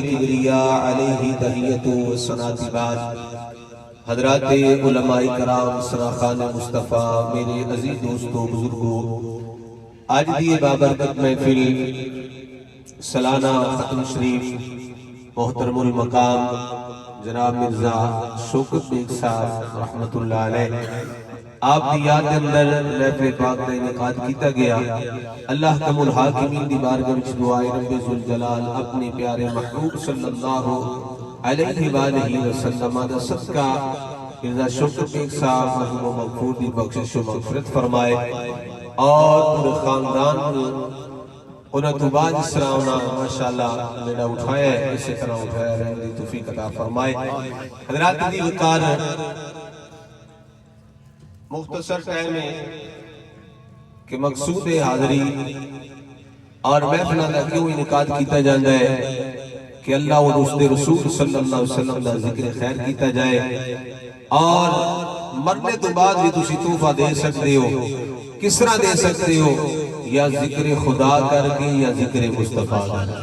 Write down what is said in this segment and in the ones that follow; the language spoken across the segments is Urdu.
کبریاء علیہ تحیت و ثناء بعد، حضرات علماء کرام، سراخان مصطفیٰ، میرے عزیز دوستوں، بزرگوں، آج دی بابرکت محفل سالانہ ختم شریف محترم المقام جناب مرزا شوکت بیگ صاحب رحمت اللہ علیہ آپ دی یاد اندر محفل پاک کا انعقاد کیتا گیا۔ اللہ کم الحاکمین دی بارگاہ وچ دعائے رب ذوالجلال اپنے پیارے محبوب صلی اللہ علیہ وآلہ وسلم دا صدقہ مرزا شوکت بیگ صاحب مرحوم و مغفور دی بخشش و مغفرت فرمائے اور پورے خاندان انہاں تو بعد اس طرح انہاں ماشاءاللہ میرا اٹھایا ہے، اسی طرح اٹھایا رہنے دی توفیق عطا فرمائے۔ حضرات دی وقار مختصر ٹائم ہے کہ مقصود حاضری اور محفلہ کا کیوں انعقاد کیتا جاندہ ہے کہ اللہ اور اس دے رسول صلی اللہ علیہ وسلم دا ذکر خیر کیتا جائے اور مرنے تو بعد بھی تسی تحفہ دے سکتے ہو، کس طرح دے سکتے ہو؟ یا ذکر خدا کر کے یا ذکر مصطفیٰ کر کے۔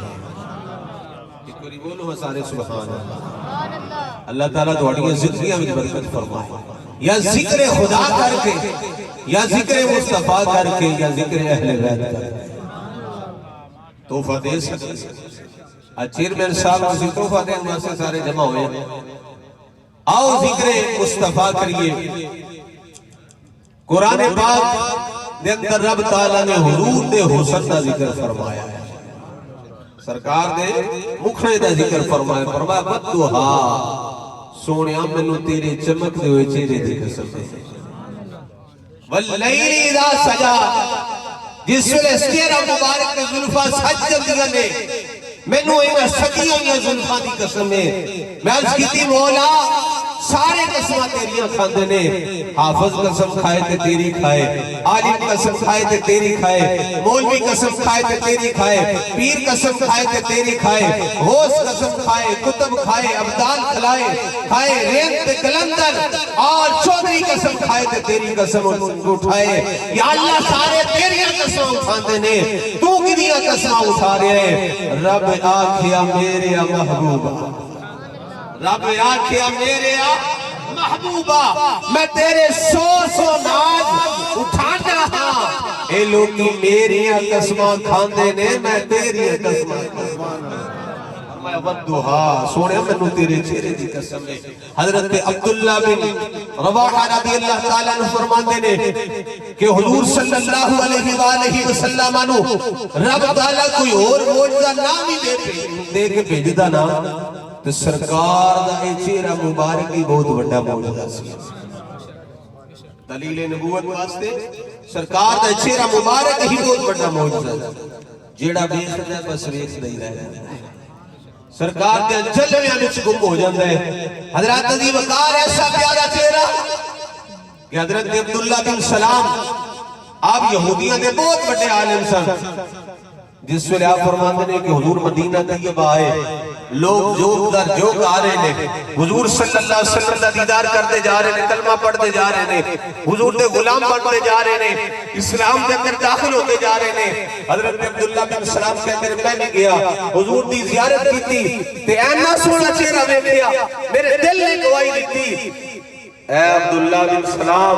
ایک باری بولو سارے سبحان اللہ۔ اللہ تعالیٰ تواڈیاں زندگیاں وچ برکت فرمائے۔ یا ذکر خدا کر کے یا ذکر مصطفیٰ کر کے یا ذکر اہل بیت کر کے تحفہ دے سکتے۔ چیئرمین صاحب کسی تحفہ دیں وہاں سے سارے جمع ہوئے، آؤ ذکر مصطفیٰ کریے۔ قرآن پاک دے اندر رب تعالیٰ نے حضور دے حسن دا ذکر فرمایا ہے، سرکار دے مکھنے دا ذکر فرمایا، فرمایا بدوہا سونیاں منو تیرے چمک دے ہوئے چہرے دی قسم دے، واللیل اذا سجا، جس ویلے تیرا مبارک نے زلفاں سج جلدیاں نے، منو اینا سجیاں یا زلفاں دی قسم ہے۔ میں عرض کی تھی مولا سارے قسمہ تیریاں کھاندے نے، حافظ قسم کھائے تے تیری کھائے، عالم قسم کھائے تے تیری کھائے، مولوی قسم کھائے تے تیری کھائے، پیر قسم کھائے تے تیری کھائے، غوث قسم کھائے، کتب کھائے، عبدال کھائے، ریت تے کلندر اور چودری قسم کھائے تے تیری قسم اٹھائے۔ یا اللہ سارے تیریاں قسم کھاندے نے، تو کنیاں قسم اٹھا رہے ہیں۔ رب آکھیا میرے محبوبہ، رب آکھیا میرے محبوبہ، میں تیرے سو ناز اٹھانا ہاں، اے لوگی میری قسمہ کھاندے نے، میں تیری قسمہ فرمایا ودوہا سونے منو تیرے چہرے دی قسم ہے۔ حضرت عبداللہ بن رواحہ رضی اللہ تعالیٰ عنہ فرماندے نے کہ حضور صلی اللہ علیہ وآلہ وسلم عنہ رب تعالیٰ کوئی اور موجزہ نام ہی دے کے بھیجدہ نا تو سرکار دا اے چہرہ مبارک ہی بہت بڑا موجودہ سی۔ دلیل نبوت واسطے سرکار دا چہرہ مبارک ہی بہت بڑا موجودہ سی، جیڑا بیخ دے بس بیخ نہیں رہے، سرکار دے جلویاں وچ گم ہو جاندے ہیں۔ حضرت عظیم وقار ایسا پیارا چہرہ کہ حضرت عبداللہ بن سلام آپ یہودیاں دے بہت بڑے عالم سن، جس ویلے آپ فرماندے نے کہ حضور مدینہ طیبہ آئے، لوگ جو در جو آ رہے نے، حضور صلی اللہ علیہ وسلم دا دیدار کرتے جا رہے نے، کلمہ پڑھتے جا رہے نے، حضور دے غلام بنتے جا رہے نے، اسلام دے اندر داخل ہوتے جا رہے نے۔ حضرت عبداللہ بن سلام کے اندر میں نے گیا، حضور دی زیارت کی تھی، تے اینا سونا چہرہ میں گیا، میرے دل نے گواہی دی تھی، اے عبداللہ بن سلام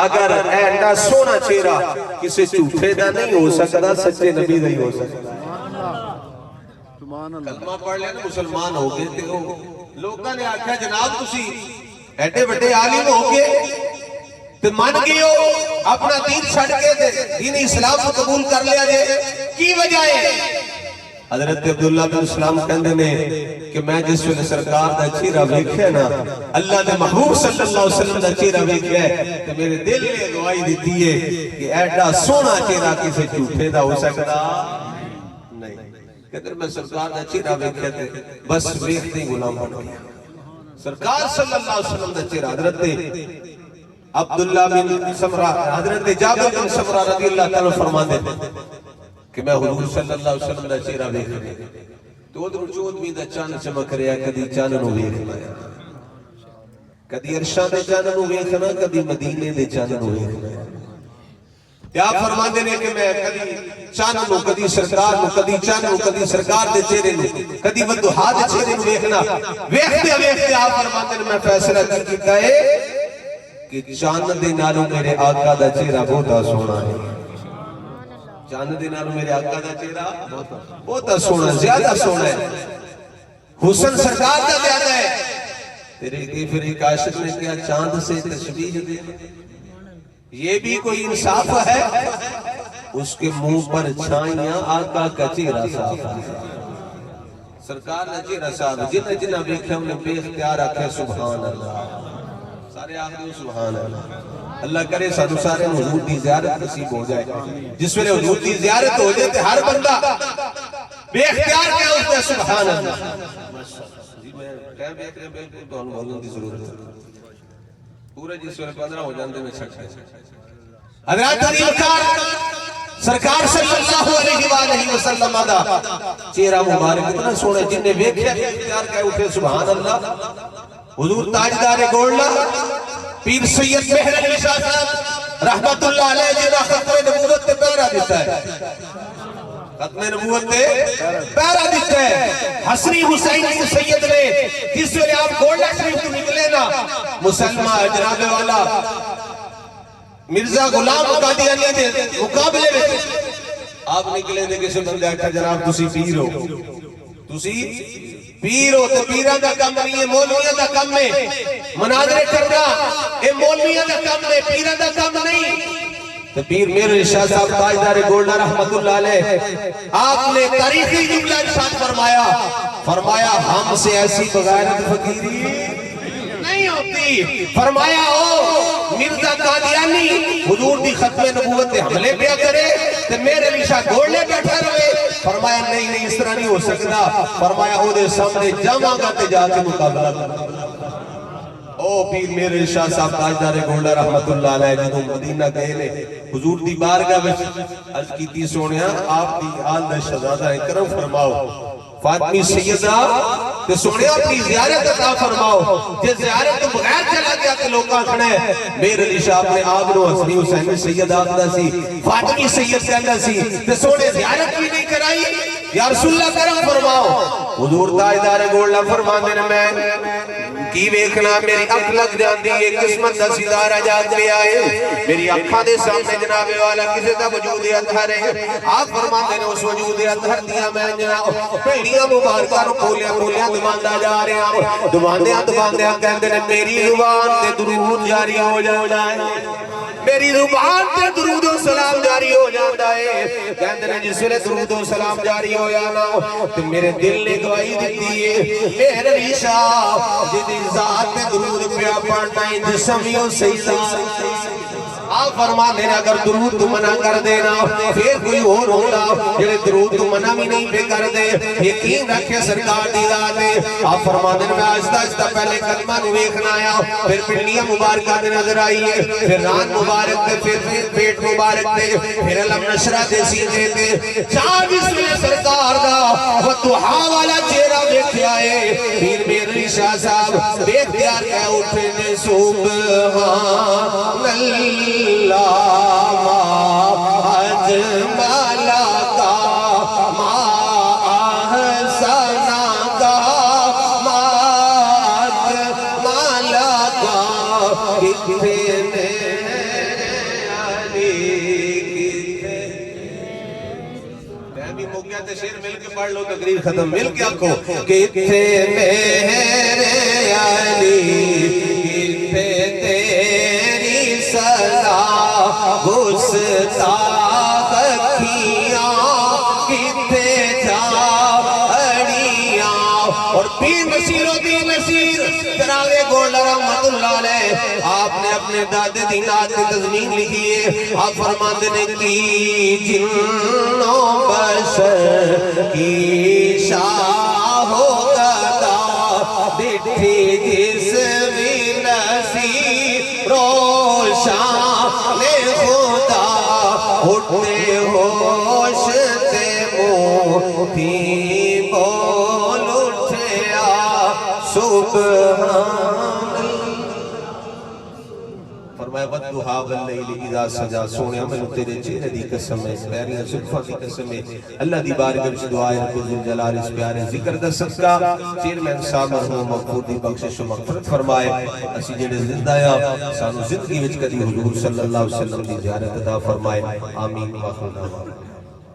اگر اینا سونا چہرہ کسی جھوٹے دا نہیں ہو سکتا، سچے نبی دا ہی ہو سکتا۔ کلمہ پڑھ لینا مسلمان ہو گئے تھے، لوگاں نے آکھا جناب تسی ایڈے بڑے عالم ہو گئے تے من گئے ہو اپنا دین چھڑ کے دین اسلام کو قبول کر لیا جائے، کی وجہ ہے؟ حضرت عبداللہ بن سلام کہندے نے کہ میں جس ویلے سرکار دا چہرہ ویکھیا نا، اللہ دے محبوب صلی اللہ علیہ وسلم دا چہرہ ویکھیا ہے تے میرے دل نے گواہی دیتی ہے کہ ایڈا سونا چہرہ کسی جھوٹے دا ہو سکتا نہیں۔ کہتے میں سرکار دا چہرہ ویکھیا تے بس ویکھتے ہی غلام بن گیا۔ سرکار صلی اللہ علیہ وسلم دا چہرہ حضرت عبداللہ بن سمرہ، حضرت جابر بن سمرہ رضی اللہ تعالیٰ فرماندے کہ میں حضور صلی اللہ علیہ وسلم دا چہرہ ویکھنے تو ادھر چودویں دا چاند چمک رہا، کدی چاند نو ویکھنا، کدی عرشاں دے چاند نو ویکھنا، کدی مدینے دے چاند نو ویکھنا۔ یا فرماندے نے کہ میں کدی چاند نو کدی سرکار نو کدی چاند نو کدی سرکار دے چہرے نو کدی ودوحا دے چہرے نو ویکھنا ویکھتے آپ فرماندے نے میں فیصلہ کیتا ہے کہ چاند دے نالوں میرے آقا دا چہرہ بہت سونا ہے چاند دے نالوں میرے آقا دا چہرہ بہت سونا زیادہ سونا ہے حسن سرکار دا زیادہ ہے تیرے کے پھر ایک عاشق نے کیا چاند سے تشبیہ دے یہ بھی کوئی انصاف ہے اس کے منہ پر چھائیاں آقا کا چہرہ صاف ہے سرکار نے چہرہ صاف جنہ جنہ دیکھے انہیں بے اختیار آکھے سبحان اللہ سارے آخری سبحان اللہ اللہ کرے سانو سارے حضور دی زیارت نصیب ہو جائے جس ویلے حضور دی زیارت ہو جائے ہر بندہ بے اختیار کیا اس نے سبحان اللہ جی میں ٹائم دیکھ رہے بالکل دونوں بولوں کی ضرورت ہے پورے جس ویلے 15 ہو جاندے میں چھٹ ہے حضرات علیہ سرکار صلی اللہ علیہ وآلہ وسلم دا چہرہ مبارک اتنا سونے جن نے ویکھیا اختیار کہے اٹھے سبحان اللہ حضور تاجدار گولڈا پیر سید مہر علی شاہ صاحب رحمت اللہ علیہ جنہ ختم نبوت تے پیرا دیتا ہے ختم نبوت تے پیرا دیتا ہے حسنی حسین سید نے جس ویلے آپ گولڈا شریف تو نکلے نا مسلمہ جناب والا مرزا غلام قادیانی دے مقابلے میں آپ نکلے دے کسی بندے آکھا جناب تسی پیر ہو تسی پیر ہو تو پیران دا کم نہیں ہے مولویاں دا کم ہے مناظرے کرنا اے مولویاں دا کم ہے پیران دا کم نہیں تو پیر میرے شاہ صاحب تاجدار گولڈا رحمت اللہ علیہ آپ نے تاریخی جملہ ارشاد فرمایا ہم سے ایسی بغیرت فقیری نہیں ہوتی فرمایا ہو مرزا قادیانی حضور دی ختم نبوت دے حملے پیا کرے تے میرے علی شاہ گھوڑے بیٹھا رہے فرمایا نہیں اس طرح نہیں ہو سکتا فرمایا او دے سامنے جمع کا تے جا کے مقابلہ کرنا او پیر میرے شاہ صاحب تاجدار گولڈا رحمت اللہ علیہ جدوں مدینہ گئے نے حضور دی بارگاہ وچ عرض کیتی سونیا آپ دی حال دا شہزادہ کرم فرماؤ فاطمی سیدہ تے سونیا اپنی زیارت عطا فرماؤ جے زیارت تو بغیر چلا گیا تے لوکاں کھڑے میرے علی شاہ اپنے آپ نو حسنی حسین سید آخدا سی فاطمی سید کہندا سی تے سونے زیارت بھی نہیں کرائی یا رسول اللہ کرم فرماؤ حضور تاجدار گولڈا فرماندے نے میں کی ویکھنا میری اکھ لگ جاندی ہے قسمت دا ستارہ جاگ پہ آئے میری اکھاں دے سامنے جناب والا کسی دا وجود اطہر ہے آپ فرماندے نے اس وجود اطہر دیا میں جناب پیڑیاں مبارکہ نو کھولیاں دماندہ جا رہے ہیں دماندیاں کہندے نے میری زبان تے درود جاری ہو جائے میری زبان تے درود و سلام جاری ہو جاتا ہے کہندے نے جس ویلے درود و سلام جاری ہو جانا تے میرے دل نے گواہی دیتی ہے میرے علی شاہ جدی ذات تے درود پیا پڑھنا ہے جسمیوں سیدہ آپ فرماندے نے اگر درود تو منع کر دینا پھر کوئی اور ہوگا جڑے درود تو منع بھی نہیں پہ کر دے یقین رکھے سرکار دی ذات ہے آپ فرماندے نے میں آہستہ پہلے کلمہ نو ویکھنا آیا پھر پنڈیاں مبارکہ دے نظر آئی ہے پھر ران مبارک دے پھر پیٹ مبارک دے پھر علم نشرہ دے سینے دے چاند اس میں سرکار دا ودوحا والا چہرہ ویکھیا ہے پیر میرے شاہ صاحب بے اختیار کہہ اٹھنے سبحان اللہ اجمل کا ما احسن کا ما اجمل کا کتنے علی کتنے میں بھی موقع تے شیر مل کے پڑھ لو تقریر ختم مل کے آنکھو کتنے میرے علی گستاخ اکھیاں کتے جھاڑیاں اور پیر نصیر و دین نصیر جناب گولڈا رحمت اللہ علیہ آپ نے اپنے داد دینات کی تضمین لکھی ہے آپ فرماندے نے کی جن و بشر کی شاہ و گدا ڈٹھی جسمی نصیر روشان خدا اٹھتے ہوش تے موتی بول اٹھیا سبحان فرمایا والضحیٰ واللیل اذا سجا، سونے میں تیرے چہرے دی قسم ہے، پیاریاں زلفاں دی قسم ہے، اللہ دی بارگاہ وچ دعائے رب ذوالجلال اس پیارے ذکر دا صدقہ چیئرمین صاحب مرحوم مغفور دی بخشش و مغفرت فرمائے، اسی جڑے زندہ آ سانو زندگی وچ کدی حضور صلی اللہ علیہ وسلم دی زیارت عطا فرمائے، آمین۔